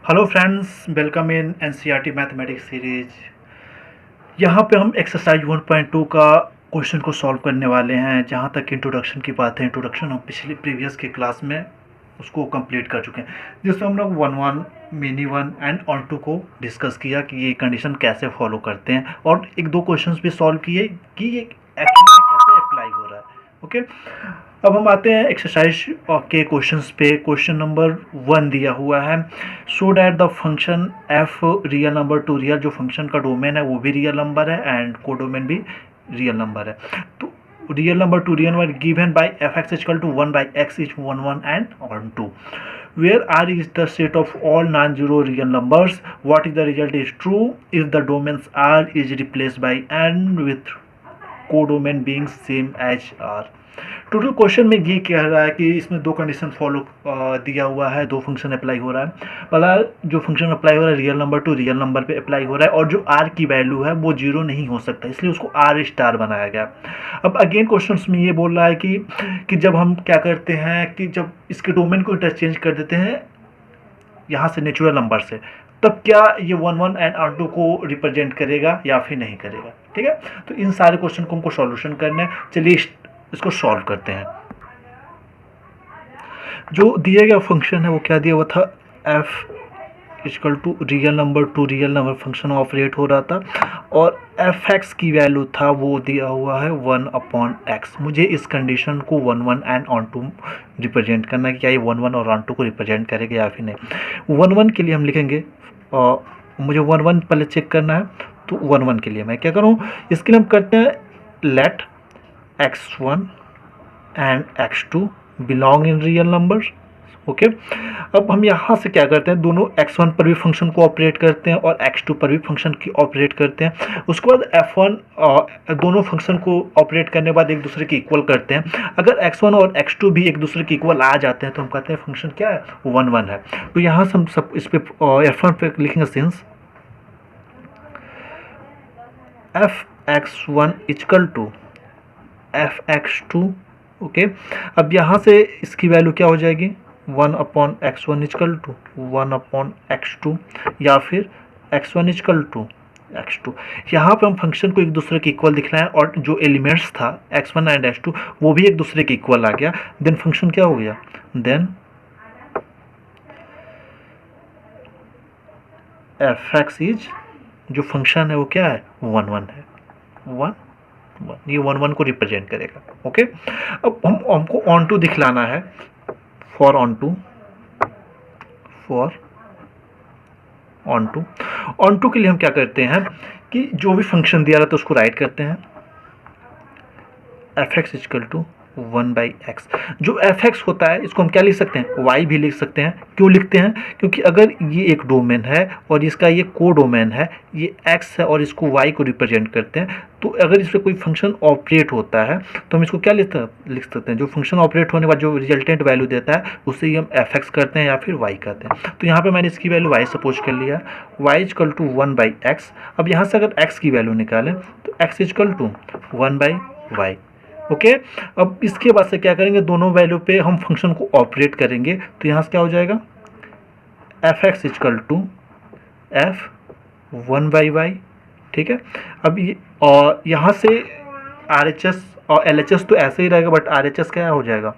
Hello friends, welcome in NCERT mathematics series. यहाँ पे हम एक्सरसाइज 1.2 का क्वेश्चन को सॉल्व करने वाले हैं। जहाँ तक इंट्रोडक्शन की बात है, इंट्रोडक्शन हम पिछले प्रीवियस की क्लास में उसको कंप्लीट कर चुके हैं, जिसमें हम लोग 1 1 मिनी 1 एंड ऑन 2 को डिस्कस किया कि ये कंडीशन कैसे फॉलो करते हैं, और एक दो क्वेश्चंस भी सॉल्व किए कि ये एक्चुअली में कैसे अप्लाई हो रहा है। ओके, अब हम आते हैं एक्सरसाइज के क्वेश्चंस पे। क्वेश्चन नंबर 1 दिया हुआ है, so that the function F real number to real, जो फंक्शन का डोमेन है वो भी रियल नंबर है एंड कोडोमेन भी रियल नंबर है। तो real number to real number given by F x equal to 1 by X is 1 1 and on 2, where R is the set of all non-zero real numbers. What is the result is true if the domains R is replaced by N with codomain being same as R. Total question में ये कह रहा है कि इसमें दो condition follow दिया हुआ है, दो फंक्शन अप्लाई हो रहा है। पहला जो फंक्शन अप्लाई हो रहा है real number to real number पे अप्लाई हो रहा है, और जो आर की वैल्यू है वो जीरो नहीं हो सकता, इसलिए उसको आर स्टार बनाया गया। अब अगेन क्वेश्चन में ये बोल रहा है कि जब हम क्या करते हैं कि जब इसके डोमेन को इंटरचेंज कर देते हैं यहाँ से नेचुरल नंबर से, तब क्या ये 1 1 एंड आर 2 को रिप्रेजेंट करेगा या फिर नहीं करेगा। ठीक है, तो इन सारे क्वेश्चन को हमको सॉल्यूशन करना है। चलिए इसको सॉल्व करते हैं। जो दिया गया फंक्शन है वो क्या दिया हुआ था, F equal to real number to real number function operate हो रहा था, और एफ एक्स की वैल्यू था वो दिया हुआ है 1/x। मुझे इस कंडीशन को 1 1 एंड ऑन 2 रिप्रेजेंट करना है कि क्या ये 1 1 और ऑन 2 को रिप्रेजेंट करेगा या फिर नहीं। 1 1 के लिए हम लिखेंगे, और मुझे 1 1 पहले चेक करना है, तो 1 1 के लिए मैं क्या करूँ, इसके लिए हम करते हैं let x1 and x2 belong in real numbers. Okay, अब हम यहाँ से क्या करते हैं, दोनों x1 पर भी फंक्शन को ऑपरेट करते हैं और x2 पर भी फंक्शन की ऑपरेट करते हैं। उसके बाद f1 दोनों फंक्शन को ऑपरेट करने के बाद एक दूसरे के इक्वल करते हैं। अगर x1 और x2 भी एक दूसरे के इक्वल आ जाते हैं तो हम कहते हैं फंक्शन क्या है, 1 1 है। तो यहाँ से हम सब इस पे f1 पे लिखेंगे since f(x1) equal to f(x2). Okay, अब यहाँ से इसकी वैल्यू क्या हो जाएगी, 1/x1 इक्वल टू 1/x2, या फिर x1 इक्वल टू x2। यहाँ पे हम फंक्शन को एक दूसरे के इक्वल दिख रहा है, और जो एलिमेंट्स था x1 एंड x2 वो भी एक दूसरे के इक्वल आ गया। देन फंक्शन क्या हो गया, देन f(x) इज, जो फंक्शन है वो क्या है, 1 1 है, 1 1, ये 1 1 को रिप्रेजेंट करेगा। ओके, अब हमको ऑन टू दिखलाना है, फॉर ऑन टू के लिए हम क्या करते हैं कि जो भी फंक्शन दिया रहता है उसको राइट करते हैं, f(x) इक्वल टू 1/x। जो f(x) होता है इसको हम क्या लिख सकते हैं, y भी लिख सकते हैं। क्यों लिखते हैं, क्योंकि अगर ये एक डोमेन है और इसका ये को डोमेन है, ये x है और इसको y को रिप्रेजेंट करते हैं, तो अगर इस पर कोई फंक्शन ऑपरेट होता है तो हम इसको क्या लिख सकते हैं, जो फंक्शन ऑपरेट होने के बाद जो रिजल्टेंट वैल्यू देता है उससे ही हम f(x) करते हैं या फिर y करते हैं। तो यहाँ पर मैंने इसकी वैल्यू y सपोज कर लिया, y इक्वल टू 1/x। अब यहाँ से अगर x की वैल्यू निकालें तो x equal to 1/y। Okay, अब इसके बाद से क्या करेंगे, दोनों वैल्यू पे हम फंक्शन को ऑपरेट करेंगे। तो यहाँ से क्या हो जाएगा, f(x) इक्वल टू f(1/y). ठीक है, अब ये और यहाँ से RHS और LHS तो ऐसे ही रहेगा, बट RHS क्या हो जाएगा,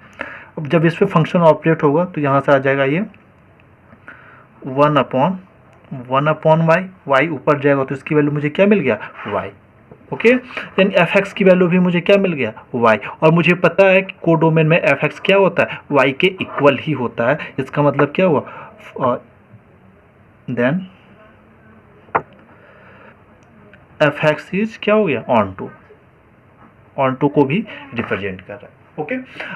अब जब इस पे फंक्शन ऑपरेट होगा तो यहाँ से आ जाएगा ये 1/y। y ऊपर जाएगा तो इसकी वैल्यू मुझे क्या मिल गया, y। ओके, देन f(x) की वैल्यू भी मुझे क्या मिल गया, y। और मुझे पता है कि कोडोमेन में f(x) क्या होता है, y के इक्वल ही होता है। इसका मतलब क्या हुआ, देन f(x) इज क्या हो गया, ऑन टू को भी रिप्रेजेंट कर रहा है। ओके,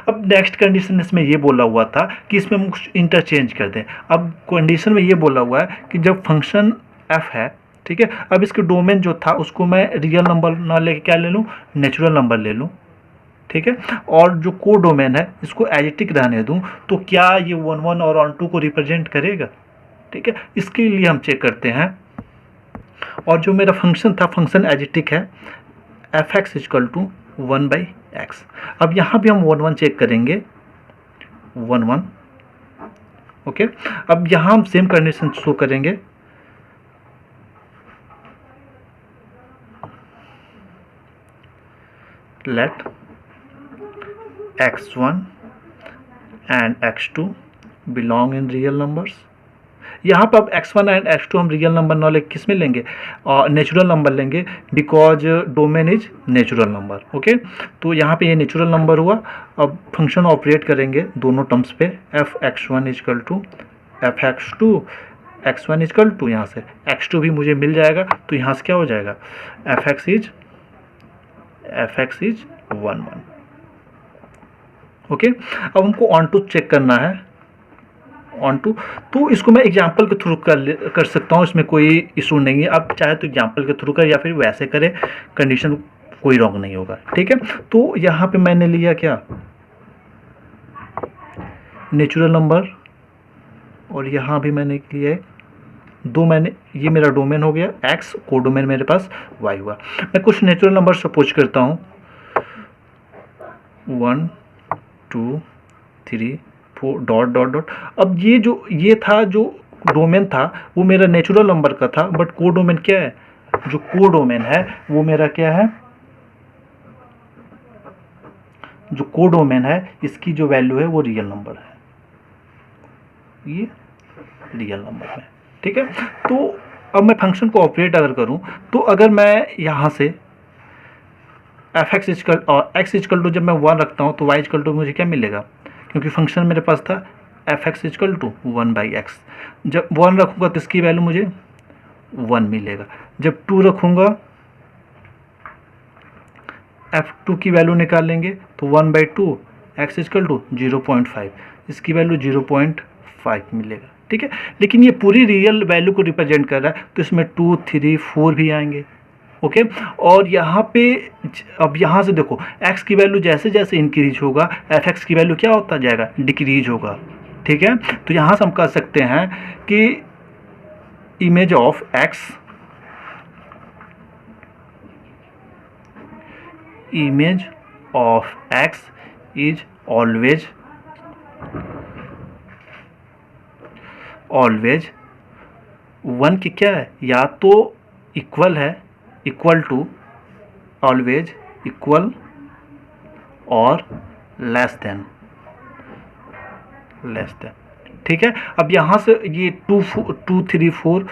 अब नेक्स्ट कंडीशन इसमें ये बोला हुआ था कि इसमें हम कुछ इंटरचेंज कर दें। अब कंडीशन में ये बोला हुआ है कि जब फंक्शन f है, ठीक है, अब इसके डोमेन जो था उसको मैं रियल नंबर ना लेके क्या ले लूँ, नेचुरल नंबर ले लूँ। ठीक है, और जो को डोमेन है इसको एजिटिक रहने दूँ, तो क्या ये 1 1 और ऑन 2 को रिप्रेजेंट करेगा। ठीक है, इसके लिए हम चेक करते हैं, और जो मेरा फंक्शन था फंक्शन एजिटिक है, f(x) इक्वल टू 1/x। अब यहाँ भी हम 1 1 चेक करेंगे, 1 1 ओके, अब यहाँ हम सेम कंडीशन शो करेंगे। Let x1 and x2 belong in real numbers. यहाँ पर अब x1 एंड x2 हम रियल नंबर ना लेके किस में लेंगे, नेचुरल नंबर लेंगे, because domain is natural number. Okay, तो यहाँ पे ये नेचुरल नंबर हुआ। अब फंक्शन ऑपरेट करेंगे दोनों टर्म्स पे, F x1 equal to F x2, x1 equal to यहाँ से x2 भी मुझे मिल जाएगा, तो यहाँ से क्या हो जाएगा, एफ एक्स इज 1 1। ओके, अब हमको ऑन टू चेक करना है, ऑन टू, तो इसको मैं एग्जाम्पल के थ्रू कर सकता हूँ, इसमें कोई इशू नहीं है। आप चाहे तो एग्जाम्पल के थ्रू कर या फिर वैसे करें, कंडीशन कोई रॉन्ग नहीं होगा। ठीक है, तो यहाँ पे मैंने लिया क्या, नेचुरल नंबर, और यहाँ भी मैंने लिया दो, मैंने ये मेरा डोमेन हो गया x, को डोमेन मेरे पास y हुआ। मैं कुछ नेचुरल नंबर सपोज करता हूँ, 1 2 3 4 डॉट डॉट डॉट। अब ये था जो डोमेन था वो मेरा नेचुरल नंबर का था, बट को डोमेन क्या है, जो को डोमेन है वो मेरा क्या है, जो को डोमेन है इसकी जो वैल्यू है वो रियल नंबर है, ये रियल नंबर है। ठीक है, तो अब मैं फंक्शन को ऑपरेट अगर करूं, तो अगर मैं यहाँ से एफ एक्स इजकल और एक्स इजकल टू जब मैं 1 रखता हूँ तो वाई इजकल टू मुझे क्या मिलेगा, क्योंकि फंक्शन मेरे पास था f x equal to 1/x। जब 1 रखूँगा तो इसकी वैल्यू मुझे 1 मिलेगा। जब 2 रखूँगा, f2 की वैल्यू निकालेंगे तो 1/2 एक्स इजकल टू 0.5, इसकी वैल्यू 0.5 मिलेगा। ठीक है, लेकिन ये पूरी रियल वैल्यू को रिप्रेजेंट कर रहा है, तो इसमें 2 3 4 भी आएंगे। ओके, और यहाँ पे अब यहाँ से देखो x की वैल्यू जैसे जैसे इंक्रीज होगा एफ एक्स की वैल्यू क्या होता जाएगा, डिक्रीज होगा। ठीक है, तो यहाँ से हम कह सकते हैं कि image of x, image of x is always 1 की क्या है, या तो इक्वल है, इक्वल टू, ऑलवेज इक्वल और लेस देन। ठीक है, अब यहाँ से ये 2 3 4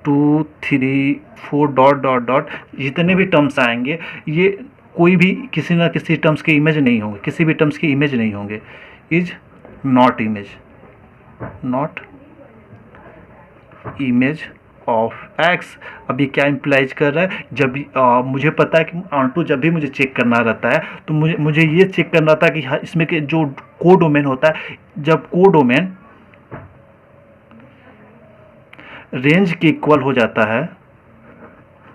2 3 4 डॉट डॉट डॉट जितने भी टर्म्स आएंगे, ये कोई भी किसी ना किसी टर्म्स के इमेज नहीं होंगे, किसी भी टर्म्स की इमेज नहीं होंगे। Is not image of x। अब ये क्या इम्प्लाइज कर रहा है, जब मुझे पता है कि ऑन टू जब भी मुझे चेक करना रहता है तो मुझे ये चेक करना था कि इसमें के जो को डोमेन होता है, जब को डोमेन रेंज के इक्वल हो जाता है।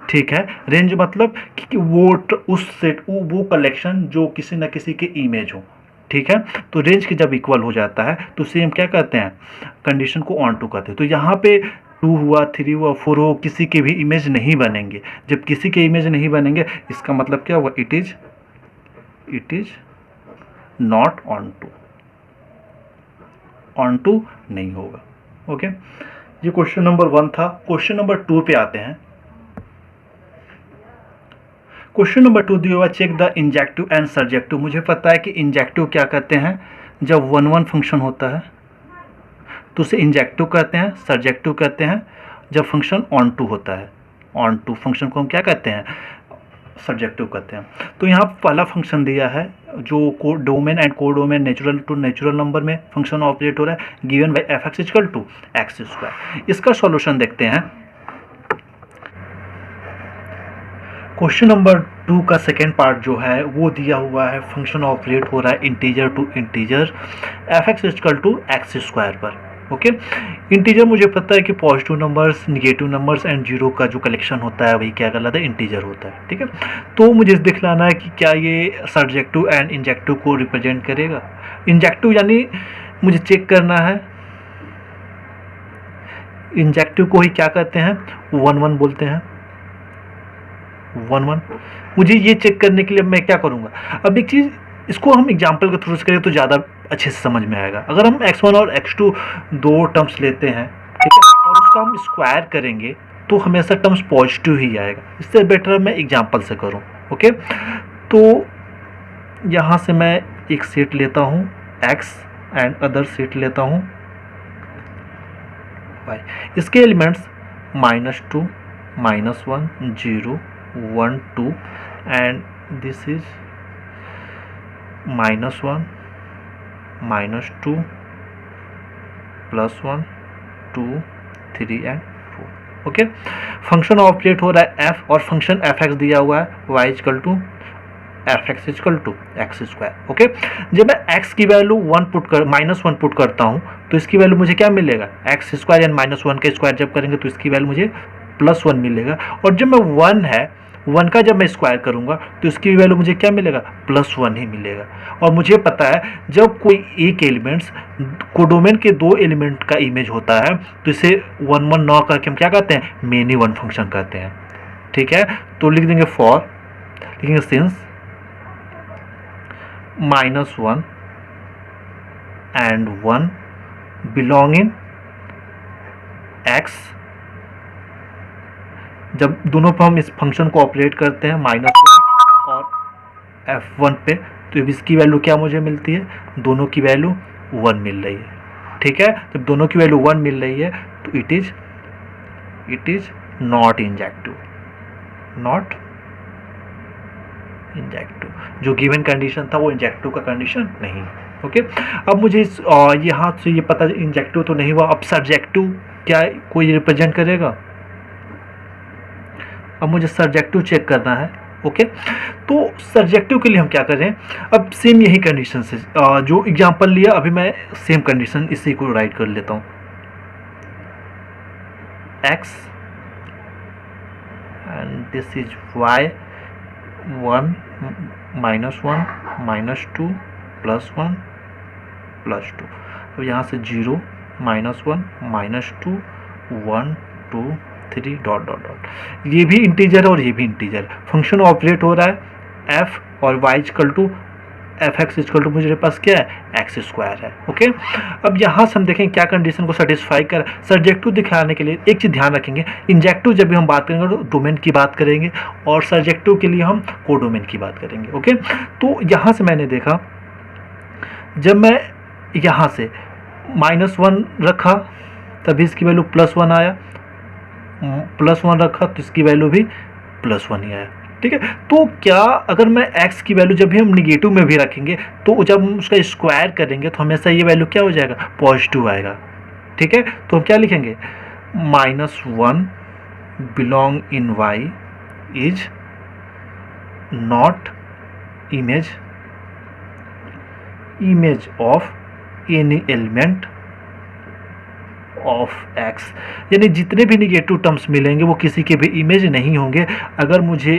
ठीक है, रेंज मतलब कि वो उस सेट वो कलेक्शन जो किसी न किसी के इमेज हो। ठीक है, तो रेंज के जब इक्वल हो जाता है तो सेम क्या कहते हैं, कंडीशन को ऑन टू कहते हैं। तो यहाँ पे 2 हुआ 3 हुआ 4 हुआ, किसी के भी इमेज नहीं बनेंगे। जब किसी के इमेज नहीं बनेंगे इसका मतलब क्या हुआ, it is not onto नहीं होगा। ओके, ये क्वेश्चन नंबर 1 था। क्वेश्चन नंबर 2 पे आते हैं। क्वेश्चन नंबर 2 दिया हुआ, check the injective and surjective. मुझे पता है कि इंजेक्टिव क्या कहते हैं, जब 1 1 फंक्शन होता है तो उसे इंजेक्टिव कहते हैं, सर्जेक्टिव कहते हैं जब फंक्शन ऑन टू होता है। ऑन टू फंक्शन को हम क्या कहते हैं, सर्जेक्टिव कहते हैं। तो यहाँ पहला फंक्शन दिया है जो को domain and codomain natural to natural number में फंक्शन ऑपरेट हो रहा है, given by F x equal to x square. इसका सॉल्यूशन देखते हैं। क्वेश्चन नंबर 2 का सेकेंड पार्ट जो है वो दिया हुआ है, फंक्शन ऑपरेट हो रहा है integer to integer F x equal to x square पर। ओके, इंटीजर मुझे पता है कि positive numbers, negative numbers and zero का जो कलेक्शन होता है वही क्या कहलाता है, इंटीजर होता है। ठीक है, तो मुझे दिखलाना है कि क्या ये सर्जेक्टिव एंड इंजेक्टिव को रिप्रेजेंट करेगा। इंजेक्टिव यानी मुझे चेक करना है, इंजेक्टिव को ही क्या कहते हैं, 1 1 बोलते हैं, 1 1। मुझे ये चेक करने के लिए मैं क्या करूँगा, अब एक चीज़ इसको हम एग्जाम्पल के थ्रू से करें तो ज़्यादा अच्छे से समझ में आएगा। अगर हम x1 और x2 दो टर्म्स लेते हैं, ठीक है, और उसका हम स्क्वायर करेंगे तो हमेशा टर्म्स पॉजिटिव ही आएगा। इससे बेटर मैं एग्जाम्पल से करूँ। ओके, तो यहाँ से मैं एक सेट लेता हूँ x एंड अदर सेट लेता हूँ y। इसके elements -2, -1, 0, 1, 2 and this is -1, -2, +1, 2, 3 and 4। Okay, function operate हो रहा है f और फंक्शन fx दिया हुआ है y equal to fx equal to x square. Okay, जब मैं x की वैल्यू -1 पुट करता हूँ तो इसकी वैल्यू मुझे क्या मिलेगा, एक्स स्क्वायर यानी -1 का स्क्वायर जब करेंगे तो इसकी वैल्यू मुझे +1 मिलेगा। और जब मैं 1 का जब मैं स्क्वायर करूंगा तो इसकी वैल्यू मुझे क्या मिलेगा, +1 ही मिलेगा। और मुझे पता है जब कोई एक एलिमेंट्स कोडोमेन के दो एलिमेंट का इमेज होता है तो इसे 1 1 9 करके हम क्या कहते हैं, मेनी वन फंक्शन कहते हैं। ठीक है, तो लिख देंगे फॉर, लिखेंगे since -1 and 1 belong in x। जब दोनों पर हम इस फंक्शन को ऑपरेट करते हैं -1 और f1 पे तो इसकी वैल्यू क्या मुझे मिलती है, दोनों की वैल्यू 1 मिल रही है। ठीक है, जब दोनों की वैल्यू 1 मिल रही है तो it is not injective, not injective. जो गिवन कंडीशन था वो इंजेक्टिव का कंडीशन नहीं। ओके, अब मुझे यहाँ से ये पता इंजेक्टिव तो नहीं हुआ, अब सब्जेक्टिव क्या कोई रिप्रेजेंट करेगा, अब मुझे सब्जेक्टिव चेक करना है। ओके, तो सब्जेक्टिव के लिए हम क्या करें, अब सेम यही कंडीशन से जो एग्जांपल लिया अभी मैं सेम कंडीशन इसी को राइट कर लेता हूँ, x and this is y, 1 -1 -2 +1 +2। अब यहाँ से 0 -1 -2 1 2 3 डॉट डॉट डॉट। ये भी इंटीजर है और ये भी इंटीजर। फंक्शन ऑपरेट हो रहा है f और y equal to fx equal to मुझे पास क्या है, एक्स स्क्वायर है। ओके, अब यहाँ से हम देखें क्या कंडीशन को सेटिस्फाई कर। सब्जेक्टिव दिखाने के लिए एक चीज़ ध्यान रखेंगे, इंजेक्टिव जब भी हम बात करेंगे तो डोमेन की बात करेंगे और सब्जेक्टिव के लिए हम कोडोमेन की बात करेंगे। ओके, तो यहाँ से मैंने देखा जब मैं यहाँ से -1 रखा तभी इसकी वैल्यू +1 आया, +1 रखा तो इसकी वैल्यू भी +1 ही आया। ठीक है, तो क्या अगर मैं x की वैल्यू जब भी हम निगेटिव में भी रखेंगे तो जब हम उसका स्क्वायर करेंगे तो हमेशा ये वैल्यू क्या हो जाएगा, पॉजिटिव आएगा। ठीक है, तो हम क्या लिखेंगे, -1 belong in y is not image of any element of x। यानी जितने भी निगेटिव टर्म्स मिलेंगे वो किसी के भी इमेज नहीं होंगे। अगर मुझे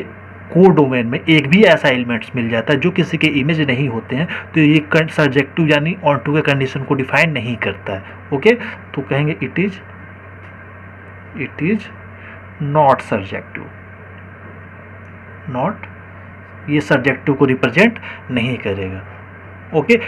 कोडोमेन में एक भी ऐसा एलिमेंट्स मिल जाता है जो किसी के इमेज नहीं होते हैं तो ये सब्जेक्टिव यानी ऑनटू के कंडीशन को डिफाइन नहीं करता है। ओके, तो कहेंगे it is not subjective, not, ये सब्जेक्टिव को रिप्रेजेंट नहीं करेगा। ओके,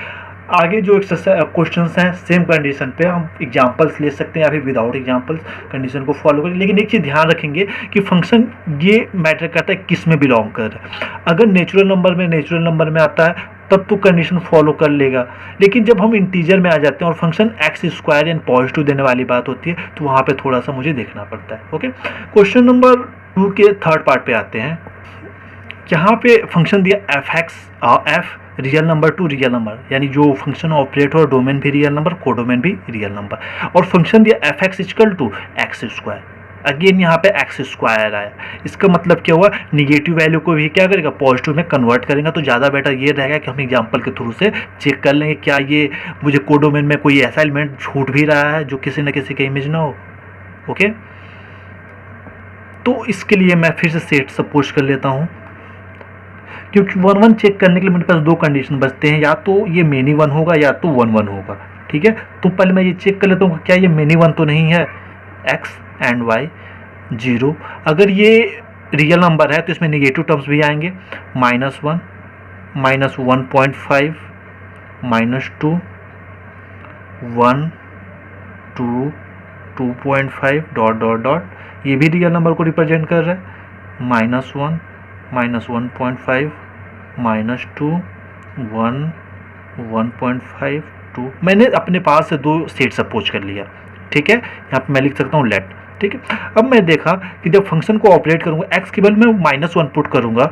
आगे जो क्वेश्चंस हैं सेम कंडीशन पे हम एग्जांपल्स ले सकते हैं या फिर विदाउट एग्जांपल्स कंडीशन को फॉलो करें। लेकिन एक चीज़ ध्यान रखेंगे कि फंक्शन ये मैटर करता है किस में बिलोंग कर रहा है। अगर नेचुरल नंबर में आता है तब तो कंडीशन फॉलो कर लेगा, लेकिन जब हम इंटीजर में आ जाते हैं और फंक्शन एक्स स्क्वायर यानी पॉजिटिव देने वाली बात होती है तो वहाँ पर थोड़ा सा मुझे देखना पड़ता है। ओके, क्वेश्चन नंबर 2 के थर्ड पार्ट पे आते हैं। यहाँ पे फंक्शन दिया f real number to real number, यानी जो फंक्शन ऑपरेट हो डोमेन भी रियल नंबर कोडोमेन भी रियल नंबर, और फंक्शन दिया fx equal to x square. Again यहाँ पे एक्स स्क्वायर आया, इसका मतलब क्या हुआ, निगेटिव वैल्यू को भी क्या करेगा, पॉजिटिव में कन्वर्ट करेगा। तो ज़्यादा बेटर ये रहेगा कि हम एग्जांपल के थ्रू से चेक कर लेंगे क्या ये मुझे कोडोमेन में कोई ऐसा एलिमेंट छूट भी रहा है जो किसी न किसी का इमेज ना हो। ओके, तो इसके लिए मैं फिर से सेट सपोज कर लेता हूँ, क्योंकि 1 1 चेक करने के लिए मेरे पास दो कंडीशन बचते हैं, या तो ये मेनी 1 होगा या तो 1 1 होगा। ठीक है, तो पहले मैं ये चेक कर लेता हूँ क्या ये मेनी 1 तो नहीं है, x एंड y 0। अगर ये रियल नंबर है तो इसमें निगेटिव टर्म्स भी आएंगे, -1 minus 1.5 minus 2 1 2 2.5 dot dot dot, ये भी रियल नंबर को रिप्रेजेंट कर रहा है, माइनस 1 माइनस 1.5 माइनस 2 1 1.5 2। मैंने अपने पास से दो सेट सपोज कर लिया, ठीक है। यहाँ पे मैं लिख सकता हूँ लेट, ठीक है। अब मैं देखा कि जब फंक्शन को ऑपरेट करूँगा, एक्स की वैल्यू में -1 पुट करूँगा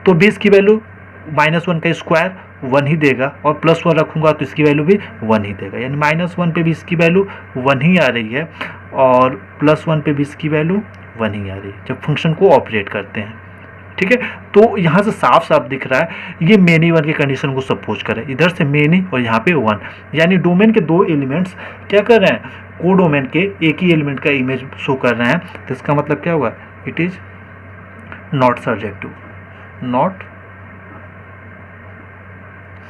तो भी इसकी वैल्यू -1 का स्क्वायर 1 ही देगा, और +1 रखूँगा तो इसकी वैल्यू भी 1 ही देगा, यानी -1 पे भी इसकी वैल्यू 1 ही आ रही है और +1 पे भी इसकी वैल्यू 1 ही आ रही है जब फंक्शन को ऑपरेट करते हैं, ठीक है। तो यहाँ से साफ साफ दिख रहा है ये मेनी 1 की कंडीशन को सपोज करें, इधर से मेनी और यहाँ पे 1, यानी डोमेन के दो एलिमेंट्स क्या कर रहे हैं, को डोमेन के एक ही एलिमेंट का इमेज शो कर रहे हैं। तो इसका मतलब क्या हुआ, it is not surjective, not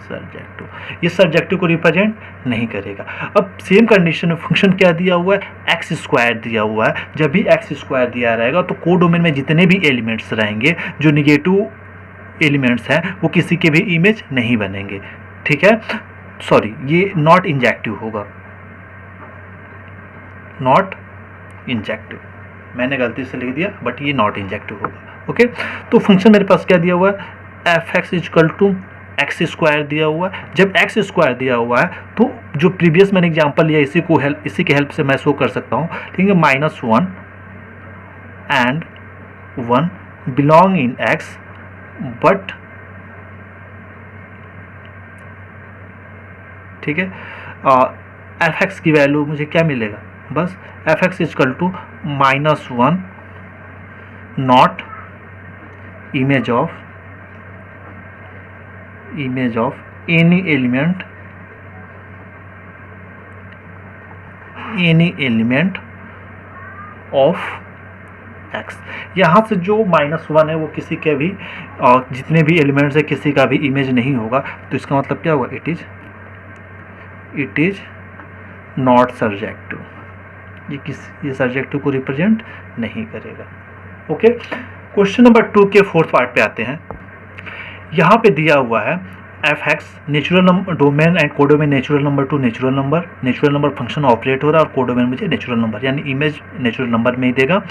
surjective, ये सर्जेक्टिव को रिप्रेजेंट नहीं करेगा। अब सेम कंडीशन में फंक्शन क्या दिया हुआ है, एक्स स्क्वायर दिया हुआ है। जब भी एक्स स्क्वायर दिया रहेगा तो को डोमेन में जितने भी एलिमेंट्स रहेंगे जो निगेटिव एलिमेंट्स हैं वो किसी के भी इमेज नहीं बनेंगे, ठीक है। सॉरी, ये नॉट इंजेक्टिव होगा, नॉट इंजेक्टिव, मैंने गलती से लिख दिया बट ये नॉट इंजेक्टिव होगा, ओके। तो फंक्शन मेरे पास क्या दिया हुआ है, f x equal to x square दिया हुआ है। जब एक्स स्क्वायर दिया हुआ है तो जो प्रीवियस मैंने एग्जांपल लिया इसी के हेल्प से मैं शो कर सकता हूँ, ठीक है। -1 and 1 belong in x but, ठीक है, एफ एक्स की वैल्यू मुझे क्या मिलेगा, बस f x equal to -1 not image of any element of x। यहाँ से जो -1 है वो किसी के भी जितने भी एलिमेंट्स है किसी का भी इमेज नहीं होगा। तो इसका मतलब क्या हुआ, इट इज नॉट सर्जेक्टिव, ये सर्जेक्टिव को रिप्रेजेंट नहीं करेगा, ओके। क्वेश्चन नंबर 2 के 4th पार्ट पे आते हैं। यहाँ पे दिया हुआ है f x natural number domain and codomain natural number to natural number function operate हो रहा है और कोडोमेन मुझे नेचुरल नंबर यानी इमेज नेचुरल नंबर में ही देगा।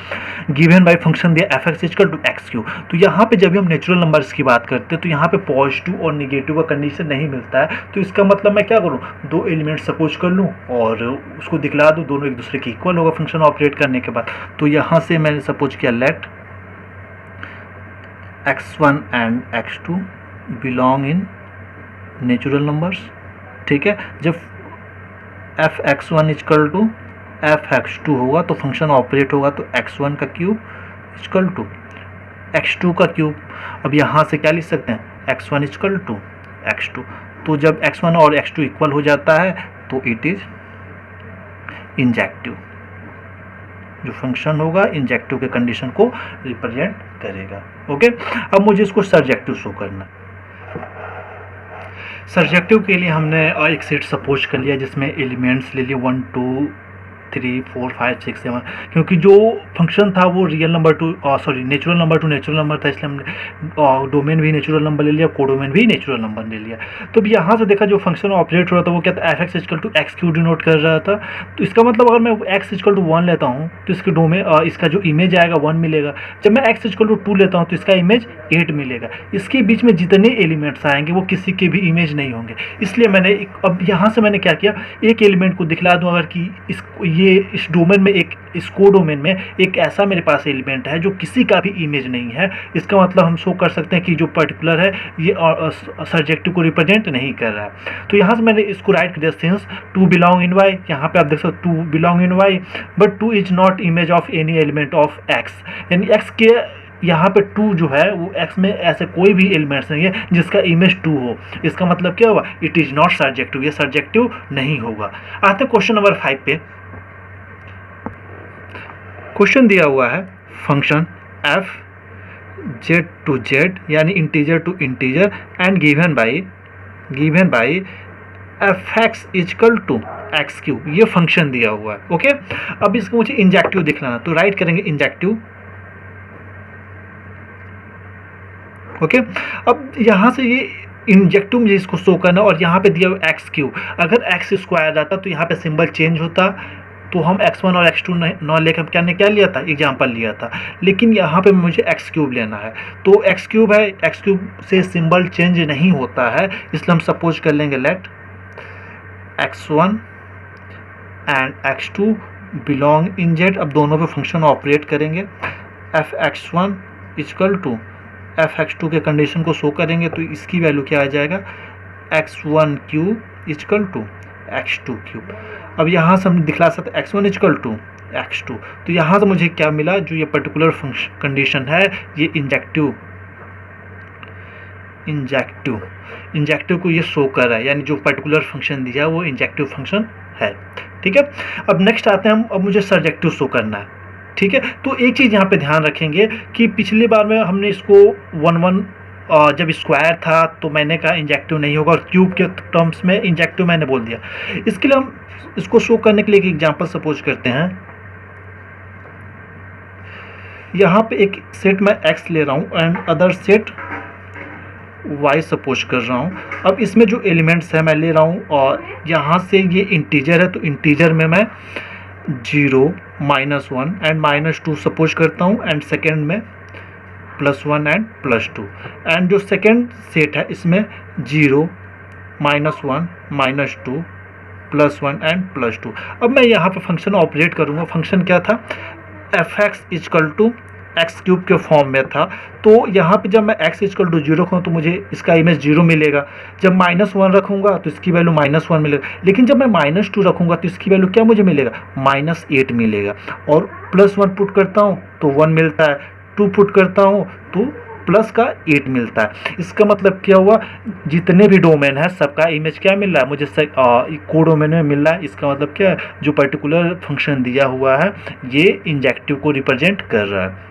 गिवन बाय फंक्शन दिया f x equal to x cube. तो यहाँ पे जब भी हम नेचुरल नंबर्स की बात करते हैं तो यहाँ पे पॉजिटिव और निगेटिव का कंडीशन नहीं मिलता है। तो इसका मतलब मैं क्या करूँ, दो एलिमेंट सपोज कर लूँ और उसको दिखला दूँ, दोनों एक दूसरे के इक्वल होगा फंक्शन ऑपरेट करने के बाद। तो यहाँ से मैंने सपोज किया let x1 and x2 belong in natural numbers, ठीक है। जब F x1 equal to F x2 होगा तो फंक्शन ऑपरेट होगा तो x1 का क्यूब इक्वल टू x2 का क्यूब। अब यहाँ से क्या लिख सकते हैं, x1 इक्वल टू x2। तो जब x1 और x2 इक्वल हो जाता है तो इट इज इंजेक्टिव, जो फंक्शन होगा इंजेक्टिव के कंडीशन को रिप्रेजेंट करेगा, ओके। अब मुझे इसको सर्जेक्टिव शो करना। सर्जेक्टिव के लिए हमने एक सेट सपोज कर लिया जिसमें एलिमेंट्स ले लिए 1 2 3 4 5 6 7, क्योंकि जो फंक्शन था वो real number to natural number to natural number था, इसलिए हमने डोमेन भी नेचुरल नंबर ले लिया, कोडोमेन भी नेचुरल नंबर ले लिया। तो अब यहाँ से देखा जो फंक्शन ऑपरेट हो रहा था वो क्या था, f x equal to x cube denote कर रहा था। तो इसका मतलब अगर मैं एक्स इक्वल टू 1 लेता हूँ तो इसके डोमेन इसका जो इमेज आएगा 1 मिलेगा। जब मैं एक्स इक्वल टू 2 लेता हूँ तो इसका इमेज 8 मिलेगा। इसके बीच में जितने एलिमेंट्स आएंगे वो किसी के भी इमेज नहीं होंगे। इसलिए मैंने अब यहाँ से मैंने क्या किया, एक एलिमेंट को दिखला दूँ अगर कि इस डोमेन में इस कोडोमेन में एक ऐसा मेरे पास एलिमेंट है जो किसी का भी इमेज नहीं है, इसका मतलब हम शो कर सकते हैं कि जो पर्टिकुलर है ये सर्जेक्टिव को रिप्रेजेंट नहीं कर रहा है। तो यहाँ से मैंने इसको राइट कर दिया सिंस 2 बिलोंग इन वाई। यहाँ पे आप देख सकते हो 2 belong in y but 2 is not image of any element of x, यानी एक्स के यहाँ पे 2 जो है वो x में ऐसे कोई भी एलिमेंट्स नहीं है जिसका इमेज 2 हो। इसका मतलब क्या हुआ, इट इज नॉट सर्जेक्टिव, ये सर्जेक्टिव नहीं होगा। आते हैं क्वेश्चन नंबर 5 पे। क्वेश्चन दिया हुआ है function f z to z यानी integer to integer and given by f x equal to x cube, ये फंक्शन दिया हुआ है, ओके। अब इसको मुझे इंजेक्टिव दिखलाना, तो राइट करेंगे इंजेक्टिव ओके, अब यहाँ से ये इंजेक्टिव मुझे इसको शो करना, और यहाँ पे दिया हुआ एक्स क्यूब, अगर एक्स स्क्वायर रहता तो यहाँ पे सिंबल चेंज होता, तो हम x1 और x2 न लेकर क्या लिया था, एग्जाम्पल लिया था, लेकिन यहाँ पे मुझे एक्स क्यूब लेना है। तो एक्स क्यूब है, एक्स क्यूब से सिंबल चेंज नहीं होता है, इसलिए हम सपोज कर लेंगे let x1 and x2 belong in z. अब दोनों पे फंक्शन ऑपरेट करेंगे, f x one equal to f x two के कंडीशन को शो करेंगे, तो इसकी वैल्यू क्या आ जाएगा, x1 cube is equal to x2 cube. अब यहाँ से हम दिखला सकते x1 इजकल टू x2, तो यहाँ से मुझे क्या मिला, जो ये पर्टिकुलर फंक्शन कंडीशन है, ये इंजेक्टिव को ये शो कर रहा है, यानी जो पर्टिकुलर फंक्शन दिया है वो इंजेक्टिव फंक्शन है। ठीक है, अब नेक्स्ट आते हैं हम, अब मुझे सर्जेक्टिव शो करना है। ठीक है, तो एक चीज़ यहाँ पे ध्यान रखेंगे कि पिछली बार में हमने इसको 1 जब स्क्वायर था तो मैंने कहा इंजेक्टिव नहीं होगा, और क्यूब के टर्म्स में इंजेक्टिव मैंने बोल दिया। इसके लिए हम इसको शो करने के लिए एक एग्जांपल सपोज करते हैं। यहाँ पे एक सेट मैं x ले रहा हूँ and other set y suppose कर रहा हूँ। अब इसमें जो एलिमेंट्स है मैं ले रहा हूँ, और यहाँ से ये इंटीजर है, तो इंटीजर में मैं 0, -1 एंड -2 सपोज करता हूँ, एंड सेकेंड में +1 एंड +2, एंड जो सेकेंड सेट है इसमें 0, -1, -2, +1 एंड +2। अब मैं यहाँ पे फंक्शन ऑपरेट करूँगा। फंक्शन क्या था, f x equal to x cube के फॉर्म में था, तो यहाँ पे जब मैं x इजकल टू 0 रखूँ तो मुझे इसका इमेज 0 मिलेगा, जब -1 रखूँगा तो इसकी वैल्यू -1 मिलेगा, लेकिन जब मैं -2 रखूँगा तो इसकी वैल्यू क्या मुझे मिलेगा, -8 मिलेगा, और +1 पुट करता हूँ तो 1 मिलता है, 2 पुट करता हूँ तो प्लस का 8 मिलता है। इसका मतलब क्या हुआ, जितने भी डोमेन है सबका इमेज क्या मिल रहा है मुझे, को डोमेन में मिल रहा है। इसका मतलब क्या है, जो पर्टिकुलर फंक्शन दिया हुआ है ये इंजेक्टिव को रिप्रेजेंट कर रहा है।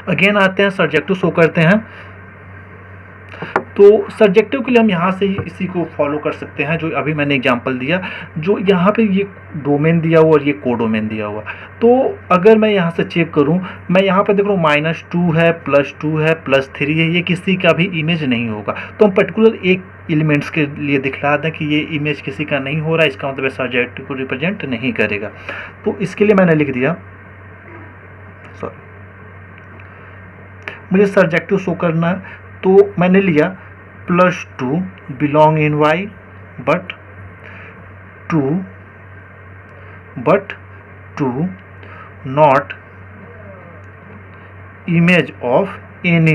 अगेन आते हैं सर्जेक्टिव शो करते हैं। तो सर्जेक्टिव के लिए हम यहाँ से ही इसी को फॉलो कर सकते हैं, जो अभी मैंने एग्जांपल दिया, जो यहाँ पे ये डोमेन दिया हुआ और ये कोडोमेन दिया हुआ। तो अगर मैं यहाँ से चेक करूँ, मैं यहाँ पे देख रहा हूँ -2 है, +2 है, +3 है, ये किसी का भी इमेज नहीं होगा। तो हम पर्टिकुलर एक एलिमेंट्स के लिए दिखला दें कि ये इमेज किसी का नहीं हो रहा है, इसका मतलब सर्जेक्टिव को रिप्रेजेंट नहीं करेगा। तो इसके लिए मैंने लिख दिया, मुझे सर्जेक्टिव शो करना है, तो मैंने लिया +2 belong in y but 2 not image of any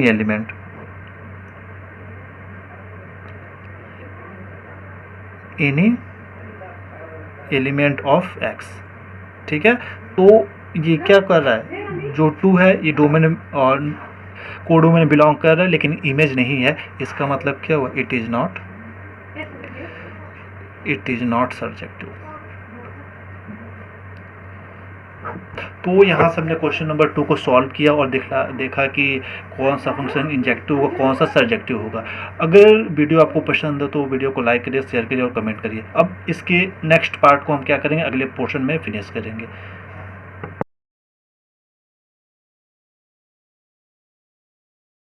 element of x। ठीक है, तो ये क्या कर रहा है, जो 2 है ये डोमेन और कोडोमेन में बिलोंग कर रहा है, लेकिन इमेज नहीं है। इसका मतलब क्या हुआ, इट इज नॉट सर्जेक्टिव। तो यहाँ से हमने क्वेश्चन नंबर 2 को सॉल्व किया और देखा कि कौन सा फंक्शन इंजेक्टिव होगा, कौन सा सर्जेक्टिव होगा। अगर वीडियो आपको पसंद है तो वीडियो को लाइक करिए, शेयर करिए और कमेंट करिए। अब इसके नेक्स्ट पार्ट को हम क्या करेंगे, अगले पोर्शन में फिनिश करेंगे।